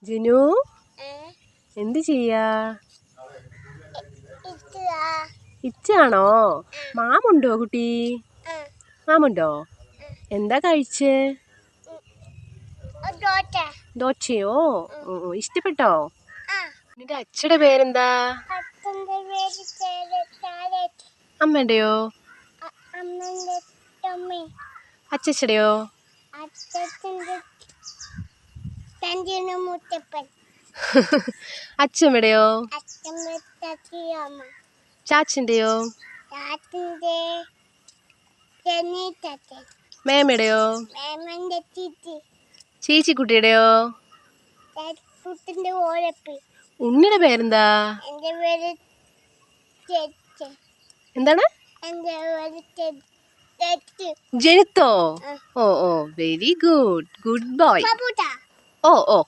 ജിനു എന്ത് ചെയ്യാ? ഇച്ചാണോ? മാമുണ്ടോ കുട്ടി? മാമുണ്ടോ? എന്താ കഴിച്ചേ? ദോശയോ? ഇഷ്ടപ്പെട്ടോ? നിന്റെ അച്ഛയുടെ പേരെന്താ? അമ്മയുടെയോ? അച്ഛച്ചയുടെയോ? അച്ഛമ്മയുടെയോ? ചാച്ചന്റെയോ? മേമയുടെയോ? ചേച്ചിക്കുട്ടിയുടെയോ? ഉണ്ണിയുടെ പേരെന്താ? എന്താണ്? ജനിത്തോ? ഓ ഓ വെരി ഗുഡ്. Good boy. ഓ ഓ